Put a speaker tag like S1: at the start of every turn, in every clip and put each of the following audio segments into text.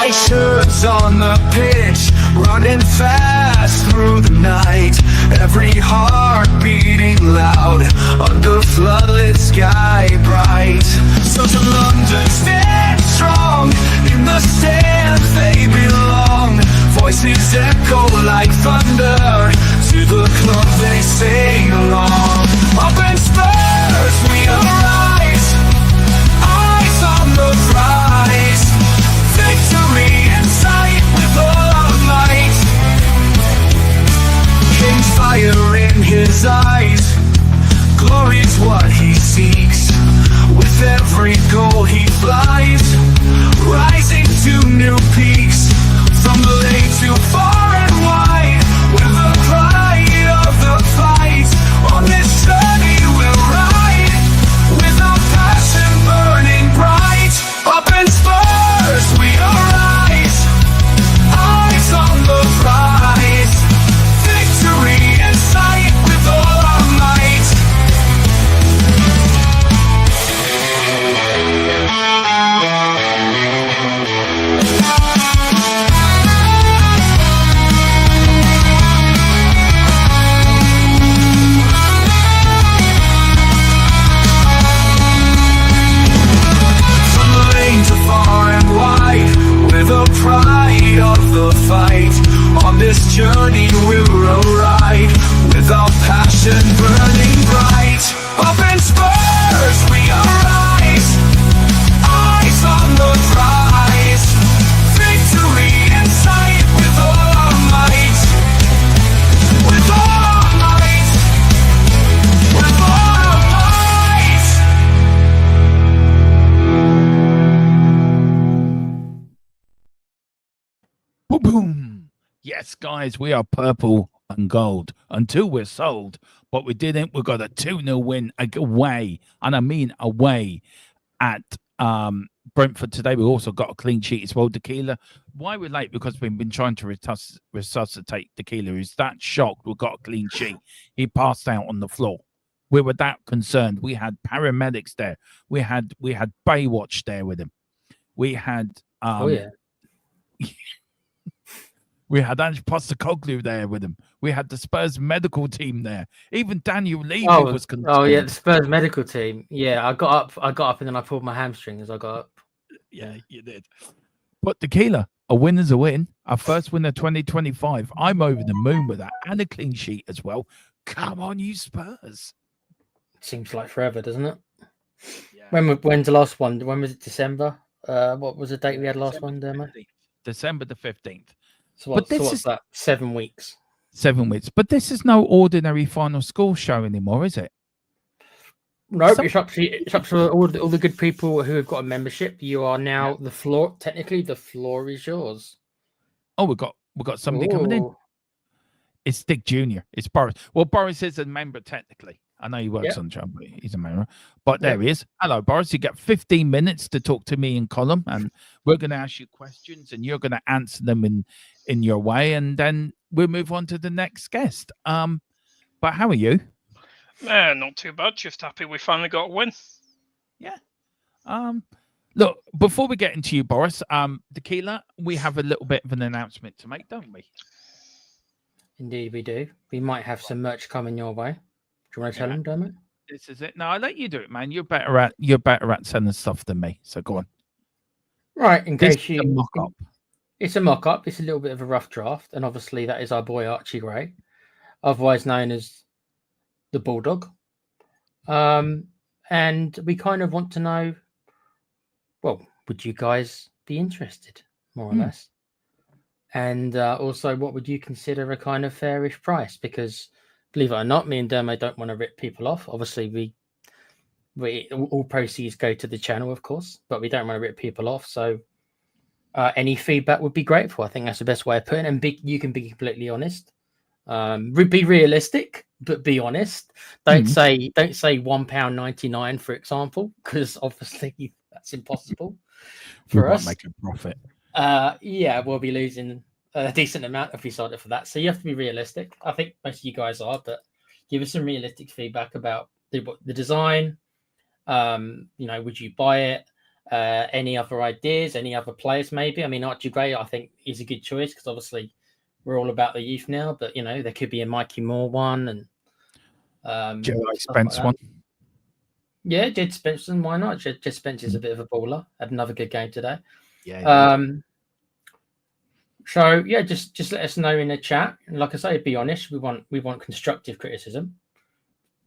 S1: White shirts on the pitch, running fast through the night. Every heart beating loud under floodlit sky bright. So to London, stand strong, in the stands they belong. Voices echo like thunder, to the club they sing along. Up in Spurs we arise, eyes on the prize. Victory in sight with all our might. King's fire in his eyes, glory's what he seeks. With every goal he flies, rising to new peaks. From the lake to far and wide, with the pride of the fight. On this journey we'll ride, with our passion burning bright. Up in Spurs we arise, eyes on the prize. Victory in sight with all our might. The pride of the fight. On this journey we'll ride, with our passion burning bright. Up in Spurs we arise, eyes on the prize. Victory in sight with all our might. With all our might. With all our might.
S2: Boom, boom. Yes, guys, we are purple and gold until we're sold. But we didn't. We got a 2-0 win away, and I mean away, at Brentford today. We also got a clean sheet as well. Tequila. Why we're late? Because we've been trying to resuscitate Tequila. He's that shocked we got a clean sheet. He passed out on the floor. We were that concerned. We had paramedics there. We had Baywatch there with him. We had we had Ange Postecoglou there with him. We had the Spurs medical team there. Even Daniel Levy was concerned.
S3: Oh yeah, the Spurs medical team. Yeah, I got up and then I pulled my hamstring as I got up.
S2: Yeah, you did. But Tequila, a win is a win. Our first win of 2025. I'm over the moon with that, and a clean sheet as well. Come on, you Spurs.
S3: Seems like forever, doesn't it?
S2: Yeah.
S3: When's the last one? When was it? December? What was the date we had last one, Dermot?
S2: December the 15th.
S3: So what's that? 7 weeks.
S2: 7 weeks. But this is no ordinary final score show anymore, is it?
S3: No, it's up to all the good people who have got a membership. You are now the floor. Technically, the floor is yours.
S2: Oh, we got somebody coming in. It's Dick Jr. It's Boris. Well, Boris is a member technically. I know he works on the job, but he's a member. But there he is. Hello, Boris. You get 15 minutes to talk to me and Colin, and we're going to ask you questions, and you're going to answer them in your way, and then we'll move on to the next guest. But how are you?
S4: Not too bad. Just happy we finally got a win.
S2: Yeah. Look, before we get into you, Boris, Tequila, we have a little bit of an announcement to make, don't we?
S3: Indeed, we do. We might have some merch coming your way. Do you want to tell him, Dermot?
S2: This is it. No, I'll let you do it, man. You're better at sending stuff than me. So go on.
S3: Right, in case you
S2: mock-up.
S3: It's a mock-up. It's a little bit of a rough draft, and obviously that is our boy Archie Gray, otherwise known as the Bulldog. And we kind of want to know, well, would you guys be interested, more or less? And also, what would you consider a kind of fairish price? Because believe it or not, me and Dermo don't want to rip people off. Obviously, we all proceeds go to the channel, of course, but we don't want to rip people off. So any feedback would be grateful. I think that's the best way of putting it. And you can be completely honest. Be realistic, but be honest. Don't say £1.99, for example, because obviously that's impossible for us.
S2: Make a profit.
S3: We'll be losing a decent amount if we sold it for that. So you have to be realistic. I think most of you guys are, but give us some realistic feedback about the design. Would you buy it? Any other ideas? Any other players? Maybe. I mean, Archie Gray, I think, is a good choice because obviously we're all about the youth now. But there could be a Mikey Moore one and
S2: Joe
S3: stuff
S2: Spence
S3: like
S2: one.
S3: that. Yeah, Jed Spencer. Why not? Jed Spencer's a bit of a baller. Had another good game today.
S2: Yeah.
S3: So yeah, just let us know in the chat. And like I say, be honest. We want constructive criticism,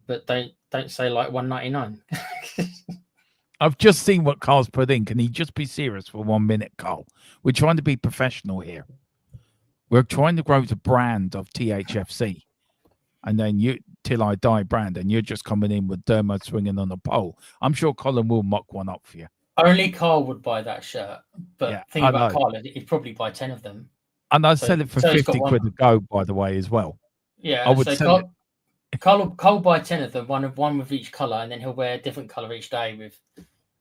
S3: but don't say like 199.
S2: I've just seen what Carl's put in. Can he just be serious for 1 minute, Carl? We're trying to be professional here. We're trying to grow the brand of THFC. And then you, till I die brand, and you're just coming in with Dermot swinging on a pole. I'm sure Colin will mock one up for you.
S3: Only Carl would buy that shirt. But
S2: Yeah,
S3: think about Carl, he'd probably buy 10 of them.
S2: And I'd sell it for 50 quid a go, by the way, as well.
S3: Yeah,
S2: I would sell it.
S3: Carl will buy 10 of them, one with each colour, and then he'll wear a different colour each day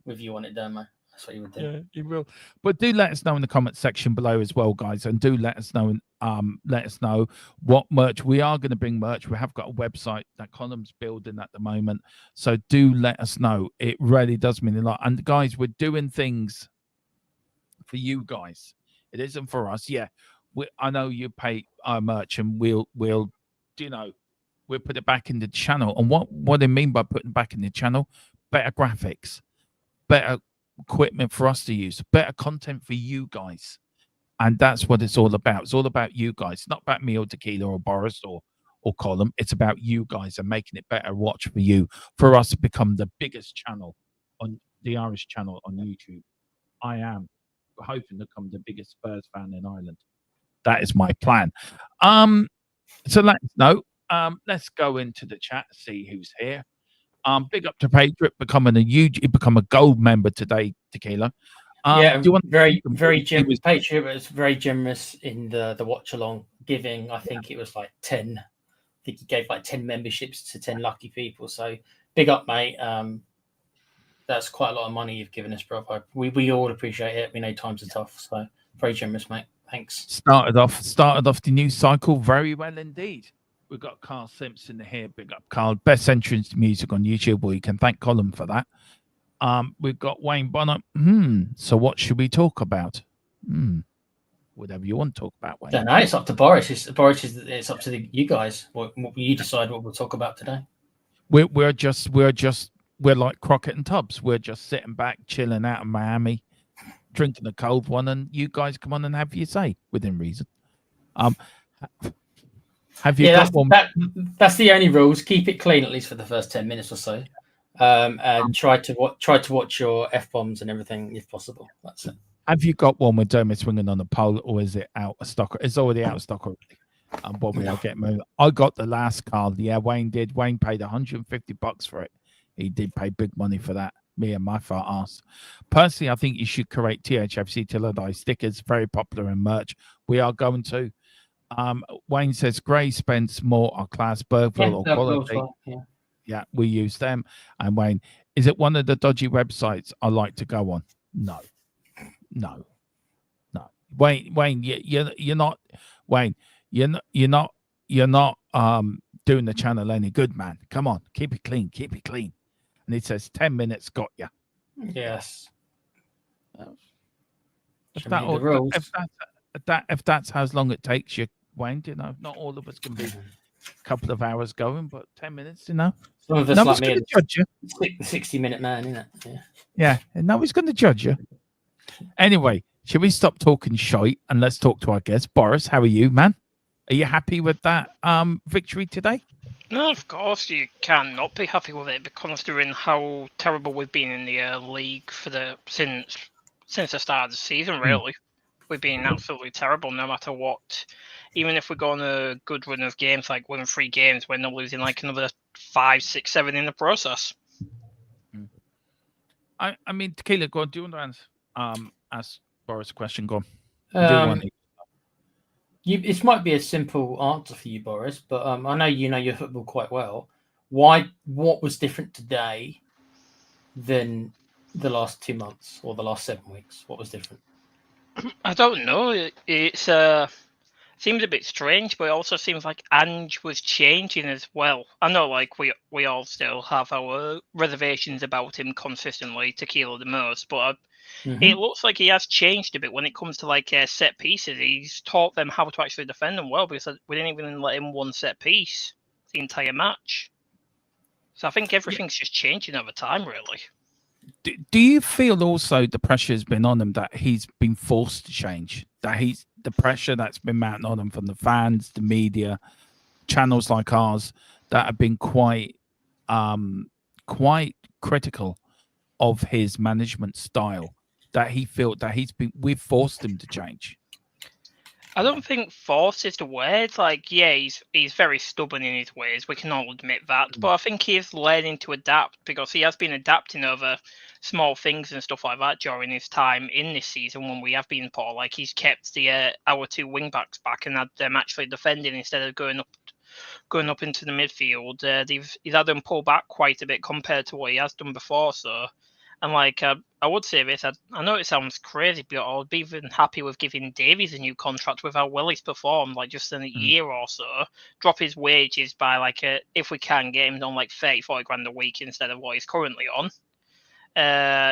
S3: with you on it, Dermo. That's what he would do.
S2: Yeah, he will. But do let us know in the comment section below as well, guys, and do let us know what merch we are going to bring. Merch. We have got a website that Colin's building at the moment, so do let us know. It really does mean a lot. And guys, we're doing things for you guys. It isn't for us. Yeah, I know you pay our merch, and we'll we'll put it back in the channel. And what I mean by putting it back in the channel, better graphics, better equipment for us to use, better content for you guys. And that's what it's all about. It's all about you guys. It's not about me or Tequila or Boris or Colin. It's about you guys and making it better watch for you, for us to become the biggest channel on the Irish channel on YouTube. I am hoping to become the biggest Spurs fan in Ireland. That is my plan. So let us know. Let's go into the chat, see who's here. Big up to Patriot become a gold member today, Tequila.
S3: Yeah, do you want very generous. Patriot was very generous in the watch along, giving I think it was like 10. I think he gave like 10 memberships to 10 lucky people. So big up, mate. That's quite a lot of money you've given us, bro. We all appreciate it. We know times are tough, so very generous, mate. Thanks.
S2: Started off the new cycle very well indeed. We've got Carl Simpson here. Big up, Carl. Best entrance to music on YouTube. Well, you can thank Colin for that. We've got Wayne Bonner. So what should we talk about? Whatever you want to talk about, Wayne.
S3: Don't know. It's up to Boris. It's up to you guys. What you decide what we'll talk about today.
S2: We're like Crockett and Tubbs. We're just sitting back, chilling out in Miami, drinking a cold one, and you guys come on and have your say within reason. Have you got one?
S3: That's the only rules. Keep it clean at least for the first 10 minutes or so, and try to watch your F-bombs and everything if possible. That's it.
S2: Have you got one with Dermot swinging on the pole, or is it out of stock? It's already out of stock already. Bobby, I'll get moving. I got the last card. Yeah, Wayne did. Wayne paid $150 for it. He did pay big money for that. Me and my fat ass. Personally, I think you should create THFC Till I Die stickers. Very popular in merch. We are going to. Wayne says Gray, Spence, Moore are class, Bergville or quality.
S3: Well,
S2: yeah, we use them. And Wayne, is it one of the dodgy websites I like to go on? No. Wayne, you're not. Wayne, you're not doing the channel any good, man. Come on, keep it clean. And it says 10 minutes got you.
S3: Yes.
S2: If that's how long it takes you, Wayne, not all of us can be a couple of hours going, but 10 minutes,
S3: Some of us
S2: nobody's going to judge you.
S3: 60-minute man, isn't it?
S2: Yeah, and nobody's going to judge you. Anyway, should we stop talking shite and let's talk to our guest? Boris, how are you, man? Are you happy with that victory today?
S4: No, of course you cannot be happy with it, considering how terrible we've been in the league since the start of the season. Really, we've been absolutely terrible. No matter what, even if we go on a good run of games, like winning 3 games, we're not losing like another 5, 6, 7 in the process.
S2: I mean, Tequila, go on. Do you want to ask Boris a question? Go on.
S3: It might be a simple answer for you, Boris, but I know you know your football quite well. What was different today than the last 2 months or the last 7 weeks? What was different?
S4: I don't know. It's seems a bit strange, but it also seems like Ange was changing as well. I know, like, we all still have our reservations about him consistently, Tequila the most, but it looks like he has changed a bit when it comes to, like, set pieces. He's taught them how to actually defend them well, because we didn't even let him one set piece the entire match. So I think everything's just changing over time, really.
S2: Do you feel also the pressure has been on him that he's been forced to change? That he's the pressure that's been mounting on him from the fans, the media, channels like ours that have been quite critical of his management style. That he felt that we've forced him to change.
S4: I don't think force is the word. Like, yeah, he's very stubborn in his ways. We can all admit that. But I think he's learning to adapt, because he has been adapting over small things and stuff like that during his time in this season when we have been poor. Like, he's kept our two wing backs back and had them actually defending instead of going up into the midfield. He's had them pull back quite a bit compared to what he has done before. So. And, like, I would say this, I know it sounds crazy, but I would be even happy with giving Davies a new contract with how well he's performed, like, just in a year or so. Drop his wages by, like, if we can, get him on, like, 30, 40 grand a week instead of what he's currently on.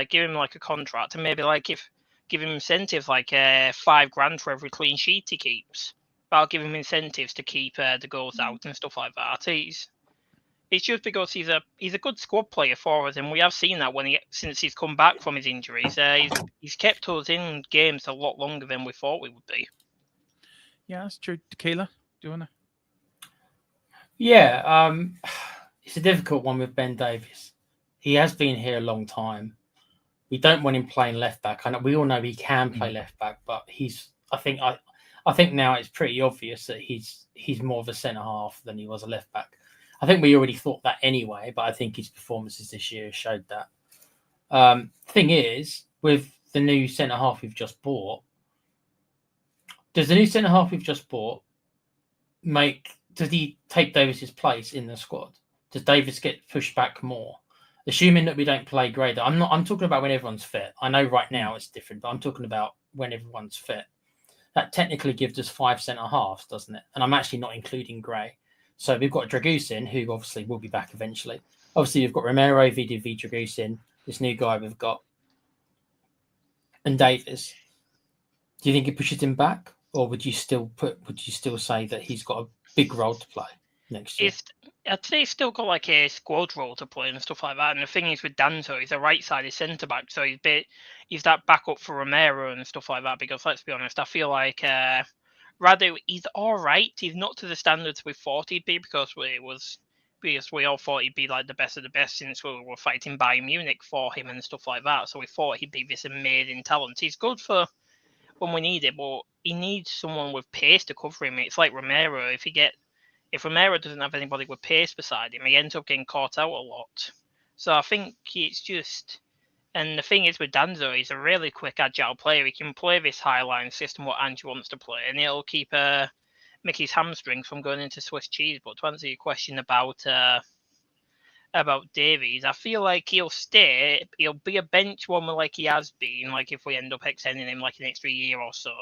S4: Give him, like, a contract, and maybe, like, give him incentives, like, 5 grand for every clean sheet he keeps. But I'll give him incentives to keep the goals out and stuff like that. It's just because he's a good squad player for us, and we have seen that since he's come back from his injuries. He's kept us in games a lot longer than we thought we would be.
S2: Yeah, that's true. Tequila, do you want to?
S3: Yeah, it's a difficult one with Ben Davies. He has been here a long time. We don't want him playing left back. I know we all know he can play left back, but I think now it's pretty obvious that he's more of a centre half than he was a left back. I think we already thought that anyway, but I think his performances this year showed that. Thing is, with the new centre half we've just bought, does he take Davis's place in the squad? Does Davis get pushed back more? Assuming that we don't play Gray. I'm talking about when everyone's fit. I know right now it's different, but I'm talking about when everyone's fit. That technically gives us 5 centre halves, doesn't it? And I'm actually not including Gray. So we've got Dragusin, who obviously will be back eventually. Obviously, we've got Romero, VDV, Dragusin, this new guy we've got, and Davis. Do you think it pushes him back, or would you still say that he's got a big role to play next year?
S4: I'd say he's still got like a squad role to play and stuff like that. And the thing is with Danzo, he's a right-sided centre back, so he's that backup for Romero and stuff like that. Because let's be honest, I feel like. Radu, he's all right. He's not to the standards we thought he'd be, because we all thought he'd be like the best of the best since we were fighting Bayern Munich for him and stuff like that. So we thought he'd be this amazing talent. He's good for when we need it, but he needs someone with pace to cover him. It's like Romero. If Romero doesn't have anybody with pace beside him, he ends up getting caught out a lot. So I think it's just. And the thing is with Danzo, he's a really quick, agile player. He can play this high-line system what Ange wants to play, and it'll keep Mickey's hamstrings from going into Swiss cheese. But to answer your question about Davies, I feel like he'll stay. He'll be a bench warmer like he has been, like if we end up extending him like an extra year or so.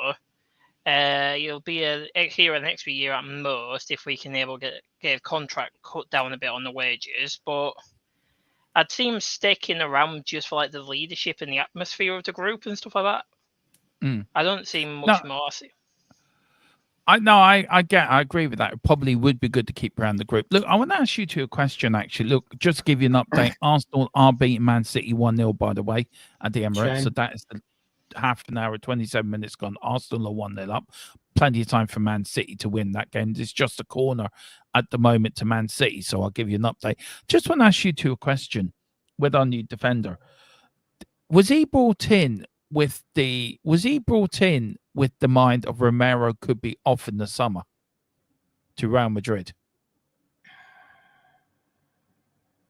S4: He'll be here an extra year at most if we can able to get a contract cut down a bit on the wages. But I'd see him sticking around just for like the leadership and the atmosphere of the group and stuff like that. I don't see much more.
S2: I agree with that. It probably would be good to keep around the group. Look, I want to ask you a question, actually. Look, just to give you an update, Arsenal are beating Man City 1-0, by the way, at the Emirates.
S3: Shame.
S2: So that is the half an hour, 27 minutes gone. Arsenal are 1-0 up. Plenty of time for Man City to win that game. It's just a corner at the moment to Man City. So I'll give you an update. Just want to ask you a question with our new defender. Was he brought in with the mind of Romero could be off in the summer to Real Madrid?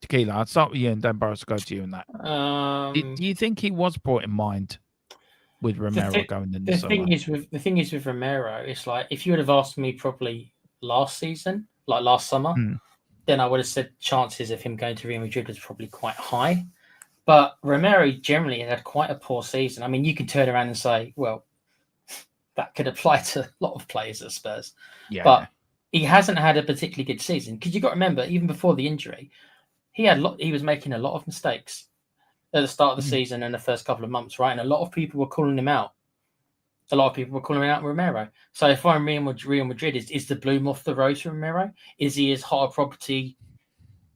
S2: Tequila, I'll start with you and then Boris will go to you on that. Do you think he was brought in mind with Romero going in the summer?
S3: The thing is with Romero, it's like if you would have asked me probably last season, like last summer, then I would have said chances of him going to Real Madrid was probably quite high. But Romero generally had quite a poor season. I mean, you can turn around and say, well, that could apply to a lot of players at Spurs.
S2: Yeah.
S3: But he hasn't had a particularly good season because you've got to remember, even before the injury, he was making a lot of mistakes at the start of the season and the first couple of months, right? And a lot of people were calling him out. A lot of people were calling out Romero. So if I'm Real Madrid, is the bloom off the rose for Romero? Is he as hot a property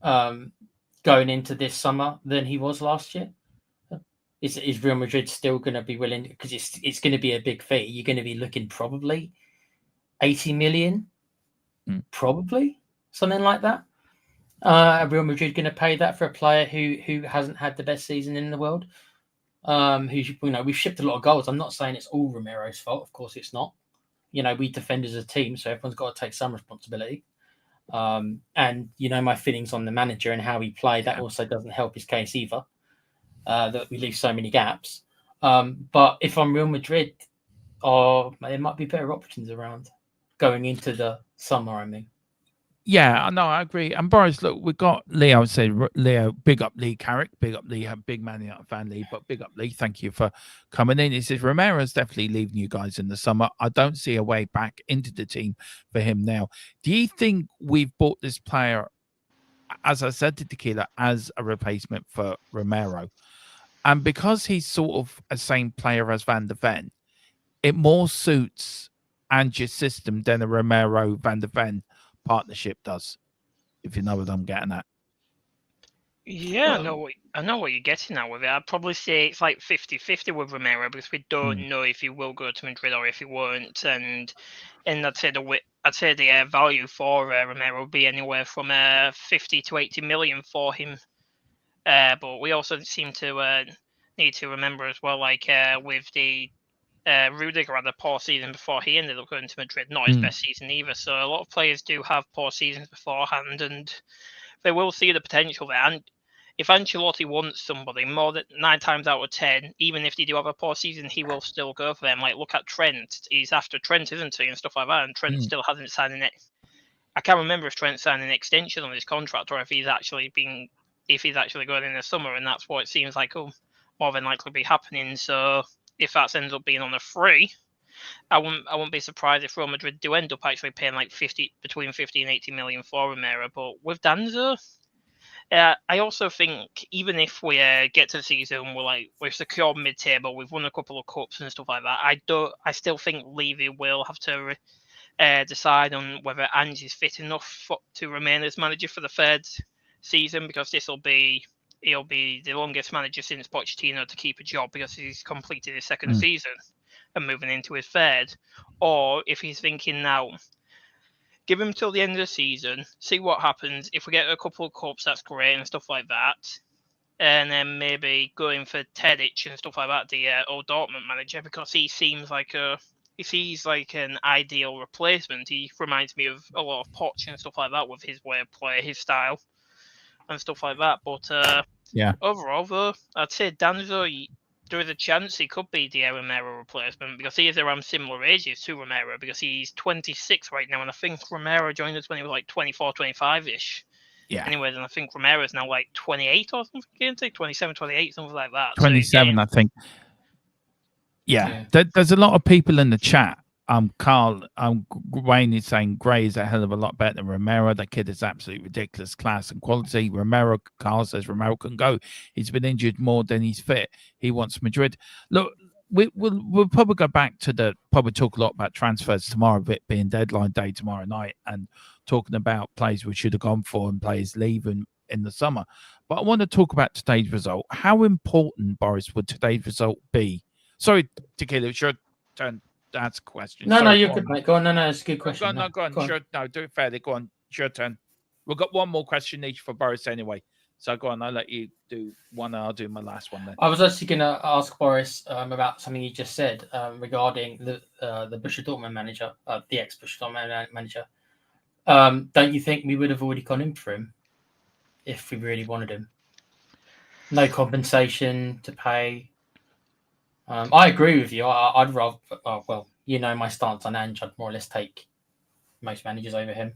S3: going into this summer than he was last year? Is Real Madrid still going to be willing? Because it's going to be a big fee. You're going to be looking probably 80 million, probably something like that. Real Madrid going to pay that for a player who hasn't had the best season in the world? We've shipped a lot of goals. I'm not saying it's all Romero's fault. Of course, it's not. We defend as a team, so everyone's got to take some responsibility. And my feelings on the manager and how he played, that also doesn't help his case either. That we leave so many gaps. But if I'm Real Madrid, there might be better options around going into the summer. I mean.
S2: Yeah, no, I agree. And Boris, look, we got Leo. I would say Leo, big up Lee Carrick, big up Lee, big Man United fan Lee, but big up Lee. Thank you for coming in. He says Romero's definitely leaving you guys in the summer. I don't see a way back into the team for him now. Do you think we've bought this player, as I said to Tequila, as a replacement for Romero? And because he's sort of a same player as Van der Ven, it more suits Ange's system than a Romero Van der Ven partnership does, if you know what I'm getting at.
S4: Yeah, I know what you're getting at with it. I'd probably say it's like 50-50 with Romero because we don't know if he will go to Madrid or if he won't. And I'd say the value for Romero would be anywhere from 50 to 80 million for him. But we also seem to need to remember as well, like with the Rudiger had a poor season before he ended up going to Madrid. Not his best season either. So a lot of players do have poor seasons beforehand, and they will see the potential there. And if Ancelotti wants somebody, more than 9 times out of 10, even if they do have a poor season, he will still go for them. Like, look at Trent. He's after Trent, isn't he, and stuff like that. And Trent still hasn't signed I can't remember if Trent signed an extension on his contract or if he's actually going in the summer, and that's what it seems like more than likely be happening. So if that ends up being on a free, I wouldn't be surprised if Real Madrid do end up actually paying like between 50 and 80 million for Romero. But with Danzo, I also think even if we get to the season, we're secured mid-table, we've won a couple of cups and stuff like that. I still think Levy will have to decide on whether Ange is fit enough to remain as manager for the third season, because he'll be the longest manager since Pochettino to keep a job because he's completed his second season and moving into his third. Or if he's thinking now, give him till the end of the season, see what happens. If we get a couple of cups, that's great and stuff like that. And then maybe going for Tedic and stuff like that, the old Dortmund manager, because he seems like an ideal replacement. He reminds me of a lot of Poch and stuff like that with his way of play, his style and stuff like that. But overall, though, I'd say Danzo, there is a chance he could be the Romero replacement because he is around similar ages to Romero, because he's 26 right now, and I think Romero joined us when he was like 24, 25-ish.
S2: Yeah.
S4: Anyway, then I think Romero's now like 28 or something, can't he? 27, 28, something like that.
S2: 27, I think. Yeah. There's a lot of people in the chat. Carl, Wayne is saying Gray is a hell of a lot better than Romero. That kid is absolutely ridiculous class and quality. Carl says Romero can go. He's been injured more than he's fit. He wants Madrid. Look, we'll probably go back to probably talk a lot about transfers tomorrow, it being deadline day tomorrow night, and talking about players we should have gone for and players leaving in the summer. But I want to talk about today's result. How important, Boris, would today's result be? Sorry, Tequila, it's your turn. That's a question.
S3: No, you're good, mate. Go on. No, it's a good question.
S2: Go on. Sure, no, do it fairly. Go on. It's your turn. We've got one more question each for Boris anyway. So go on. I'll let you do one and I'll do my last one then.
S3: I was actually going to ask Boris about something you just said regarding the Borussia Dortmund manager, the ex-Borussia Dortmund manager. Don't you think we would have already gone in for him if we really wanted him? No compensation to pay. I agree with you. I'd rather, my stance on Ange. I'd more or less take most managers over him.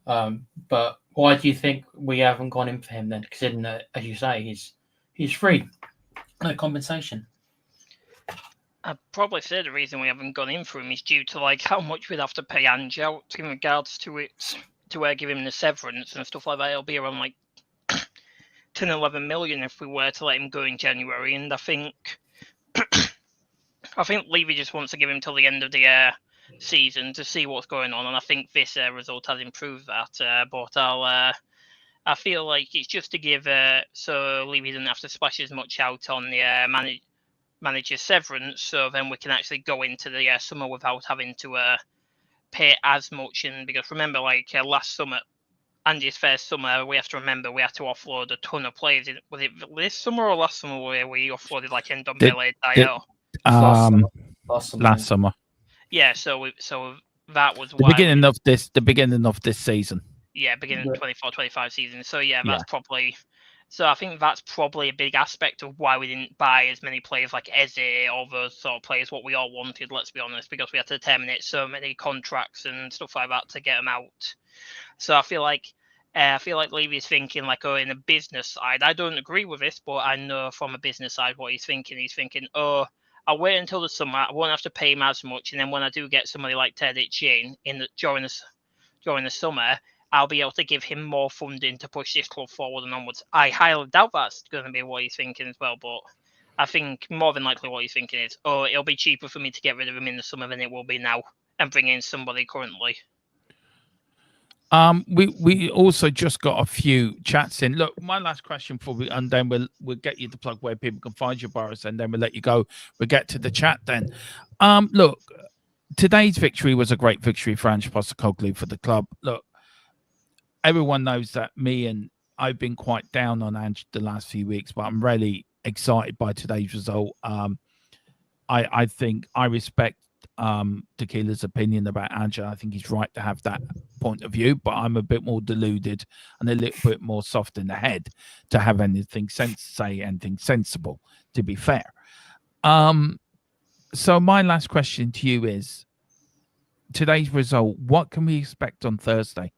S3: But why do you think we haven't gone in for him then? Considering that, as you say, he's free, no compensation.
S4: I'd probably say the reason we haven't gone in for him is due to like how much we'd have to pay Ange out in regards to it, to give him the severance and stuff like that. It'll be around like 10, 11 million if we were to let him go in January. And I think Levy just wants to give him till the end of the season to see what's going on. And I think this result has improved that. But I feel like it's just to give so Levy doesn't have to splash as much out on the manager's severance, so then we can actually go into the summer without having to pay as much. And because remember, like last summer, Andy's first summer, we have to remember we had to offload a ton of players. Was it this summer or last summer where we offloaded like Ndombele, Diallo?
S2: Last summer.
S4: Yeah, so that was
S2: the beginning of this season.
S4: Yeah, beginning of 24-25 season. So yeah, that's probably. So I think that's probably a big aspect of why we didn't buy as many players like Eze or those sort of players what we all wanted, let's be honest, because we had to terminate so many contracts and stuff like that to get them out. So I feel like Levy's thinking like, oh, in a business side, I don't agree with this, but I know from a business side what he's thinking. He's thinking, oh, I'll wait until the summer. I won't have to pay him as much, and then when I do get somebody like Tedic in during the summer, I'll be able to give him more funding to push this club forward and onwards. I highly doubt that's going to be what he's thinking as well, but I think more than likely what he's thinking is, oh, it'll be cheaper for me to get rid of him in the summer than it will be now and bring in somebody currently.
S2: We also just got a few chats in. Look, my last question and then we'll get you to plug where people can find you, Boris, and then we'll let you go. We'll get to the chat then. Look, today's victory was a great victory for Ange Postecoglou for the club. Look, everyone knows that I've been quite down on Ange the last few weeks, but I'm really excited by today's result. I think I respect Tequila's opinion about Ange. I think he's right to have that point of view, but I'm a bit more deluded and a little bit more soft in the head to have anything say anything sensible, to be fair. So my last question to you is, today's result, what can we expect on Thursday?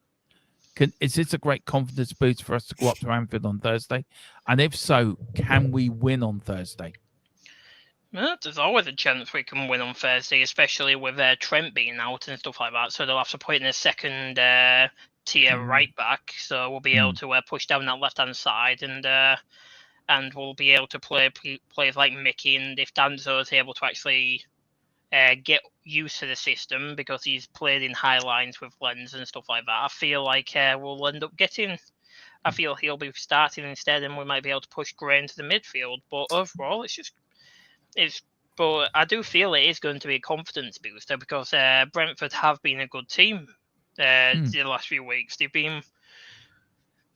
S2: Is this a great confidence boost for us to go up to Anfield on Thursday? And if so, can we win on Thursday?
S4: Well, there's always a chance we can win on Thursday, especially with Trent being out and stuff like that. So they'll have to put in a second tier right back. So we'll be able to push down that left-hand side and we'll be able to play players like Mickey. And if Danzo is able to actually get used to the system because he's played in high lines with Lens and stuff like that, I feel like we'll end up getting. I feel he'll be starting instead, and we might be able to push Gray into the midfield. But overall, but I do feel it is going to be a confidence booster because Brentford have been a good team the last few weeks. They've been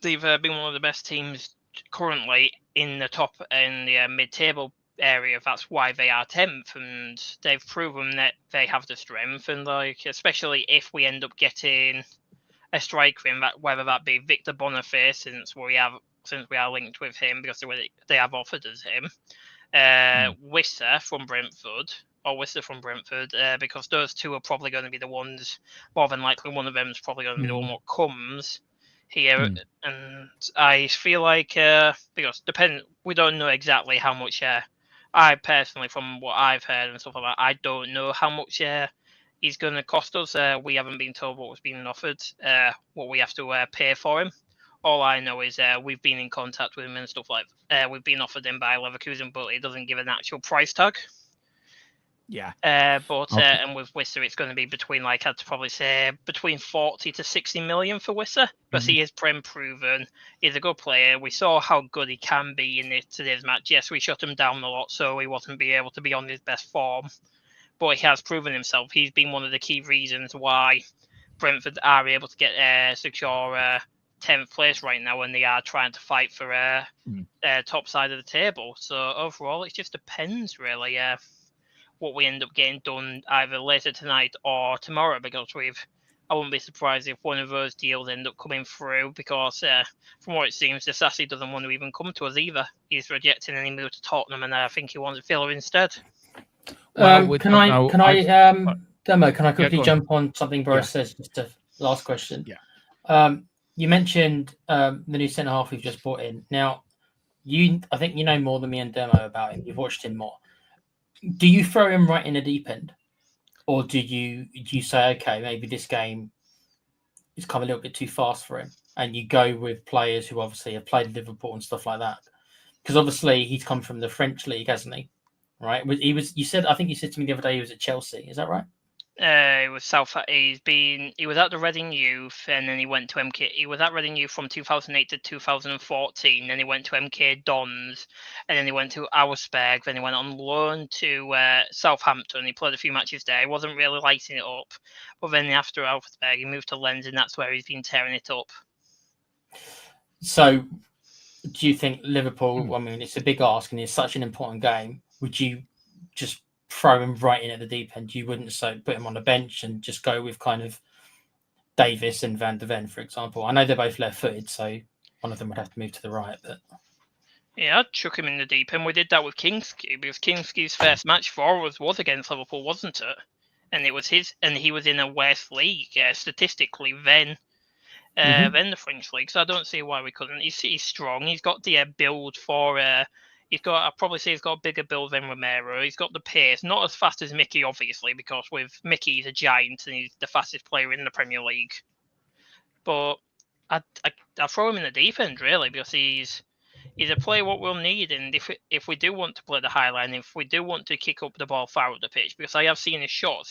S4: one of the best teams currently in the mid-table area. That's why they are 10th, and they've proven that they have the strength. And like, especially if we end up getting a striker in, whether that be Victor Boniface, since we are linked with him because they have offered us him, Wissa from Brentford, because those two are probably going to be the ones. More than likely, one of them is probably going to be the one that comes here, and I feel like because we don't know exactly how much. I personally, from what I've heard and stuff like that, I don't know how much he's going to cost us. We haven't been told what was being offered, what we have to pay for him. All I know is we've been in contact with him and stuff like that. We've been offered him by Leverkusen, but it doesn't give an actual price tag.
S2: Yeah.
S4: And with Wissa, it's going to be between, like, I'd probably say between 40 to 60 million for Wissa. But he is proven. He's a good player. We saw how good he can be in today's match. Yes, we shut him down a lot, so he wasn't able to be on his best form. But he has proven himself. He's been one of the key reasons why Brentford are able to get secure 10th place right now, and they are trying to fight for top side of the table. So overall, it just depends really what we end up getting done either later tonight or tomorrow, because I wouldn't be surprised if one of those deals end up coming through, because from what it seems, Disasi doesn't want to even come to us either. He's rejecting any move to Tottenham, and I think he wants Villa instead.
S3: Can I quickly jump on something Boris says? Just a last question.
S2: Yeah.
S3: You mentioned the new centre half we've just brought in. Now, I think you know more than me and Demo about him. You've watched him more. do you throw him right in the deep end, or do you say, okay, maybe this game is come a little bit too fast for him, and you go with players who obviously have played Liverpool and stuff like that? Because obviously he's come from the French league, hasn't he? Right? He was. You said, I think you said to me the other day he was at Chelsea. Is that right?
S4: It was he was at the Reading Youth, and then he went to MK. He was at Reading Youth from 2008 to 2014. Then he went to MK Dons, and then he went to Auersberg. Then he went on loan to Southampton. He played a few matches there. He wasn't really lighting it up, but then after Auersberg, he moved to Lens, and that's where he's been tearing it up.
S3: So, do you think Liverpool? I mean, it's a big ask, and it's such an important game. Would you just throw him right in at the deep end? You wouldn't put him on the bench and just go with kind of Davis and Van de Ven, for example. I know they're both left-footed, so one of them would have to move to the right. But
S4: yeah, I'd chuck him in the deep end. We did that with Kingsley, because Kingsley's first match for us was against Liverpool, wasn't it? And it was he was in a West League, statistically, then the French league. So I don't see why we couldn't. He's strong. He's got the build for. I'd probably say he's got a bigger build than Romero. He's got the pace, not as fast as Mickey, obviously, because with Mickey he's a giant and he's the fastest player in the Premier League. But I'd throw him in the deep end, really, because he's a player what we'll need. And if we do want to play the high line, if we do want to kick up the ball far up the pitch, because I have seen his shots,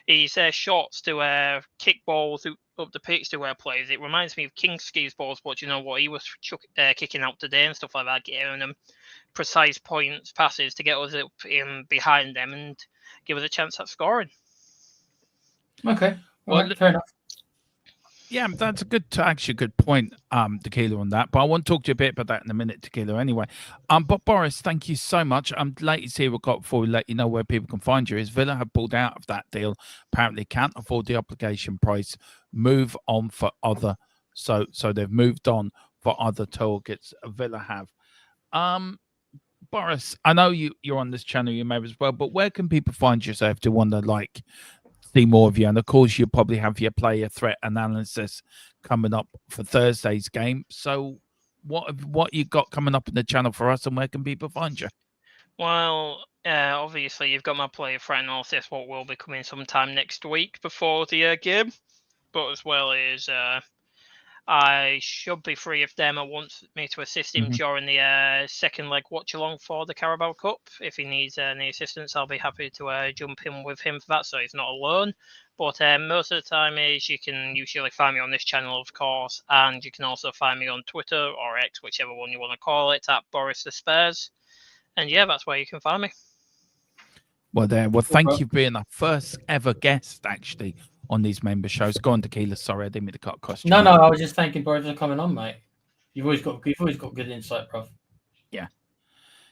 S4: he's shots to kick balls up the pitch to players. It reminds me of Kingsley's balls, but you know what, he was kicking out today and stuff like that, getting them precise points, passes to get us up in behind them and give us a chance at scoring.
S3: Okay, well, fair enough.
S2: Yeah, that's actually a good point, Tequila, on that. But I want to talk to you a bit about that in a minute, Tequila, anyway. But Boris, thank you so much. Latest here we've got before we let you know where people can find you is Villa have pulled out of that deal. Apparently can't afford the application price. Move on for other. So they've moved on for other targets. Villa have. Boris, I know you're on this channel, you may as well, but where can people find yourself to want to see more of you? And of course, you'll probably have your player threat analysis coming up for Thursday's game. So what you got coming up in the channel for us, and where can people find you?
S4: Well, obviously you've got my player threat analysis, what will be coming sometime next week before the game, but as well as I should be free if Demo wants me to assist him during the second leg watch along for the Carabao Cup. If he needs any assistance, I'll be happy to jump in with him for that, so he's not alone. But most of the time you can usually find me on this channel, of course, and you can also find me on Twitter or X, whichever one you want to call it, at Boris the Spurs. And yeah, that's where you can find me.
S2: Well, thank you for being our first ever guest, actually, on these member shows. Go on, Tequila. Sorry, I didn't mean to cut across.
S3: No, I was just thanking Boris for coming on, mate. You've always got good insight, bro.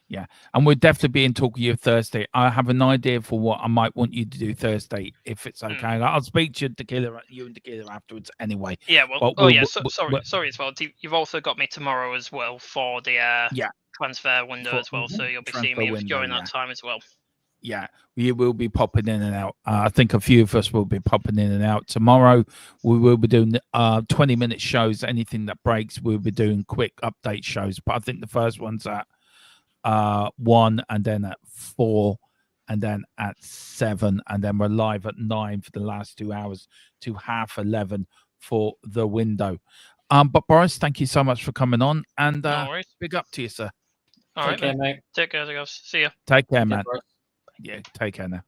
S2: Yeah, and we'll definitely be in talk with you Thursday. I have an idea for what I might want you to do Thursday, if it's okay. I'll speak to you and Tequila afterwards anyway.
S4: Yeah, well, sorry as well. You've also got me tomorrow as well for the transfer window as well, so you'll be seeing me during that time as well.
S2: Yeah, we will be popping in and out. I think a few of us will be popping in and out. Tomorrow, we will be doing 20-minute shows. Anything that breaks, we'll be doing quick update shows. But I think the first one's at 1, and then at 4, and then at 7, and then we're live at 9 for the last 2 hours to 11:30 for the window. But Boris, thank you so much for coming on, and
S4: no worries.
S2: Big up to you, sir.
S4: All right, mate. Take care, guys. See you.
S2: Take care, man. Yeah, take care now.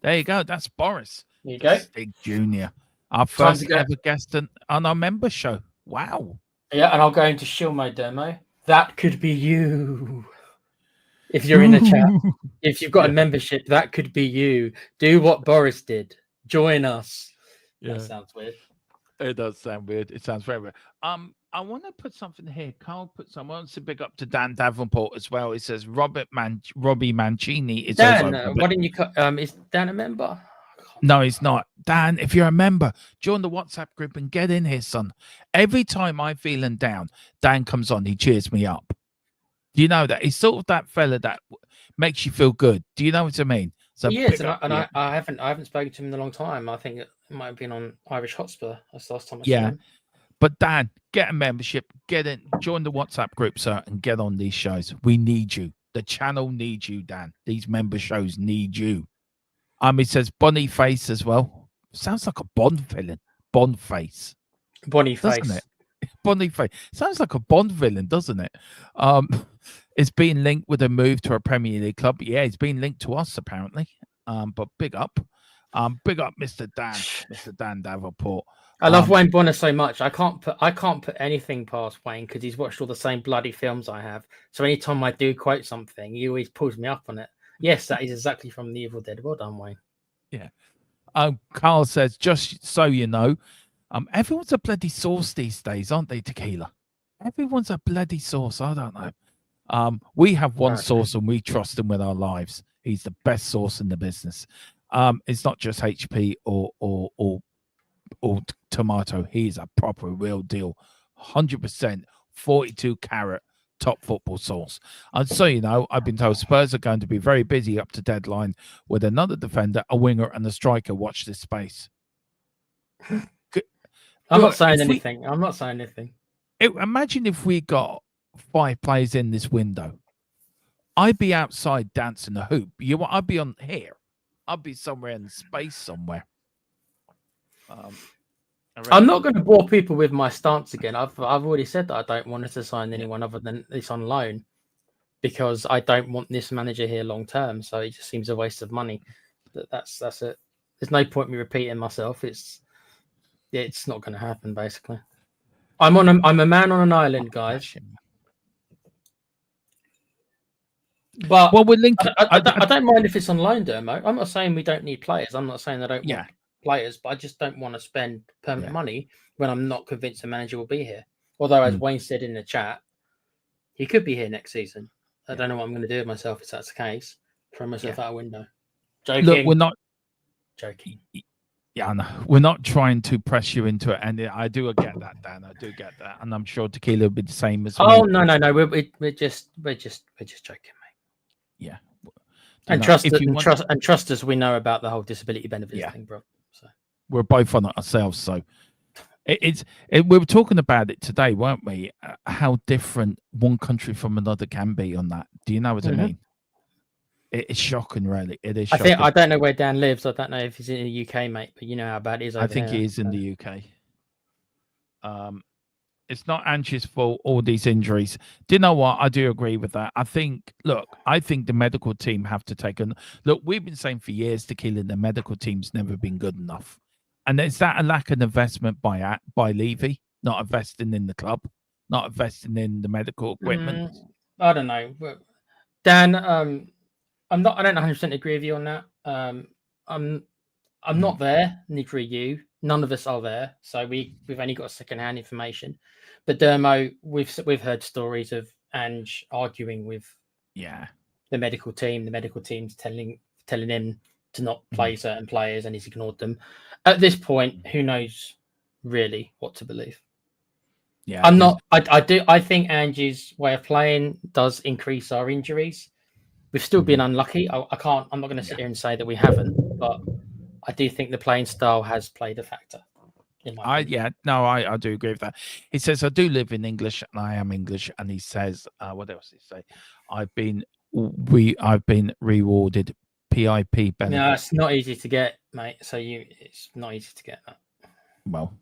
S2: There you go. That's Boris.
S3: There you go.
S2: Big Junior. Our first ever guest on our member show. Wow.
S3: Yeah, and I'll go into shill mode demo. That could be you. If you're in the chat, if you've got a membership, that could be you. Do what Boris did. Join us. Yeah. That sounds weird.
S2: It does sound weird. It sounds very weird. I want to put something here. Carl put some. I want to big up to Dan Davenport as well. He says Robbie Mancini is
S3: Dan. Why didn't you cut? Is Dan a member?
S2: No, he's not. Dan, if you're a member, join the WhatsApp group and get in here, son. Every time I'm feeling down, Dan comes on. He cheers me up. Do you know that? He's sort of that fella that makes you feel good. Do you know what I mean? So
S3: he is, I haven't spoken to him in a long time. I think it might have been on Irish Hotspur. That's the last time I saw him.
S2: But Dan, get a membership, get in, join the WhatsApp group, sir, and get on these shows. We need you. The channel needs you, Dan. These member shows need you. He says Boniface as well. Sounds like a Bond villain. Boniface. Doesn't it? Boniface. Sounds like a Bond villain, doesn't it? It's been linked with a move to a Premier League club. Yeah, it's been linked to us apparently. But big up. Big up Mr. Dan Davenport.
S3: I love Wayne Bonner so much. I can't put anything past Wayne because he's watched all the same bloody films I have. So anytime I do quote something, he always pulls me up on it. Yes, that is exactly from The Evil Dead. Well done, Wayne.
S2: Yeah. Carl says, just so you know, everyone's a bloody sauce these days, aren't they, Tequila? Everyone's a bloody sauce. I don't know. We have one sauce and we trust him with our lives. He's the best sauce in the business. It's not just HP or tomato. He's a proper real deal, 100% 42 carat top football sauce. And so you know, I've been told Spurs are going to be very busy up to deadline with another defender, a winger, and a striker. Watch this space.
S3: I'm not saying anything. I'm not saying anything.
S2: Imagine if we got 5 players in this window. I'd be outside dancing the hoop. I'd be on here. I'd be somewhere in space somewhere.
S3: I'm not going to bore people with my stance again. I've already said that I don't want us to sign anyone other than this on loan because I don't want this manager here long term. So it just seems a waste of money. That's it. There's no point me repeating myself. It's not going to happen. Basically, I'm a man on an island, guys. But
S2: well, we're linked.
S3: I don't mind if it's on loan, Dermo. I'm not saying we don't need players. I'm not saying I don't want players, but I just don't want to spend permanent money when I'm not convinced the manager will be here. Although, as Wayne said in the chat, he could be here next season. I don't know what I'm going to do with myself if that's the case. Throw myself out a window. Joking.
S2: Look, we're not
S3: joking.
S2: Yeah, I know. We're not trying to press you into it, and I do get that, Dan. I do get that, and I'm sure Tequila will be the same as.
S3: Oh me. No. We're just joking, mate.
S2: Yeah.
S3: And trust us. We know about the whole disability benefits thing, bro. So
S2: we're both on it ourselves. So we were talking about it today, weren't we? How different one country from another can be on that. Do you know what I mean? It's shocking, really. It is. Shocking.
S3: I don't know where Dan lives. I don't know if he's in the UK, mate. But you know how bad it is.
S2: I think he is in the UK. It's not Angie's fault, all these injuries. Do you know what? I do agree with that. I think the medical team have to take a look. We've been saying for years, Tequila, the medical team's never been good enough. And is that a lack of investment by Levy, not investing in the club, not investing in the medical equipment?
S3: I don't know. Dan, I don't 100% agree with you on that. I'm not there, neither are you. None of us are there, so we've only got second-hand information. But Dermo, we've heard stories of Ange arguing with the medical team. The medical team's telling him to not play certain players, and he's ignored them. At this point, who knows really what to believe? Yeah, I'm not. I think Ange's way of playing does increase our injuries. We've still been unlucky. I'm not going to sit here and say that we haven't, but I do think the playing style has played a factor. I
S2: do agree with that. He says, I do live in English and I am English. And he says, what else did he say? I've been rewarded PIP benefits.
S3: No, it's not easy to get, mate. It's not easy to get that.
S2: Well,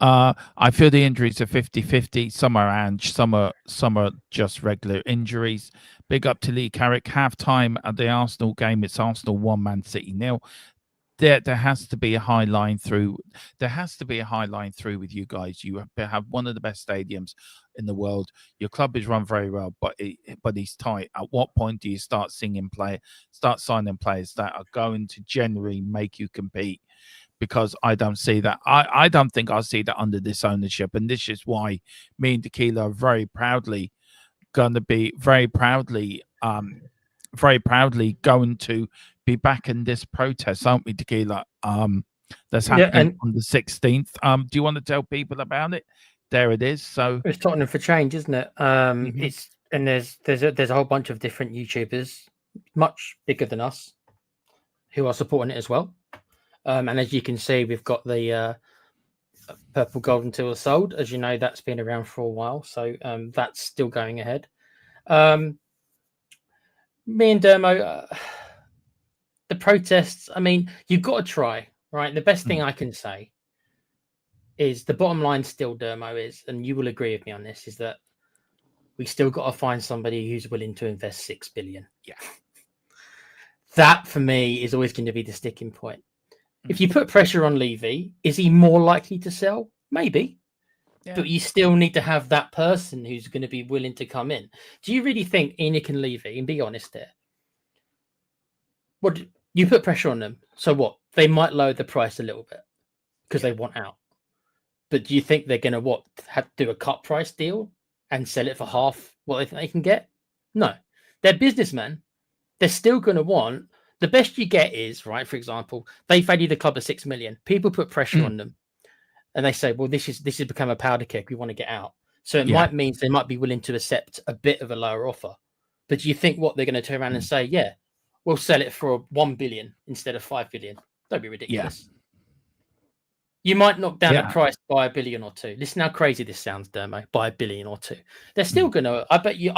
S2: I feel the injuries are 50-50. Some are Ange, some are just regular injuries. Big up to Lee Carrick. Half time at the Arsenal game. It's Arsenal 1, Man City 0. There has to be a high line through. There has to be a high line through with you guys. You have one of the best stadiums in the world. Your club is run very well, but it's tight. At what point do you start signing players that are going to generally make you compete? Because I don't see that. I don't think I'll see that under this ownership, and this is why me and Tequila are very proudly going to be very proudly going to be back in this protest, aren't we, Tequila? That's happening on the 16th. Do you want to tell people about it? There it is. So
S3: it's Tottenham for change, isn't it? It's there's a whole bunch of different YouTubers, much bigger than us, who are supporting it as well. And as you can see, we've got the purple, gold, and silver sold. As you know, that's been around for a while, so that's still going ahead. Me and Dermo, the protests. I mean, you've got to try, right? The best thing I can say is the bottom line still, Dermo, is, and you will agree with me on this, is that we still got to find somebody who's willing to invest 6 billion.
S2: Yeah.
S3: That for me is always going to be the sticking point. If you put pressure on Levy, is he more likely to sell? Maybe.
S2: Yeah.
S3: But you still need to have that person who's going to be willing to come in. Do you really think Enoch and Levy, and be honest here, what you put pressure on them? So what? They might lower the price a little bit because they want out. But do you think they're going to do a cut price deal and sell it for half what they think they can get? No. They're businessmen. They're still going to want the best you get is, right, for example, they value the club at 6 million. People put pressure on them and they say, well, this has become a powder keg. We want to get out. So it might mean they might be willing to accept a bit of a lower offer. But do you think what they're going to turn around and say, yeah, we'll sell it for 1 billion instead of 5 billion? Don't be ridiculous. You might knock down the price by $1 billion or $2. Listen how crazy this sounds, Dermo, by $1 billion or $2. They're still going to, I bet you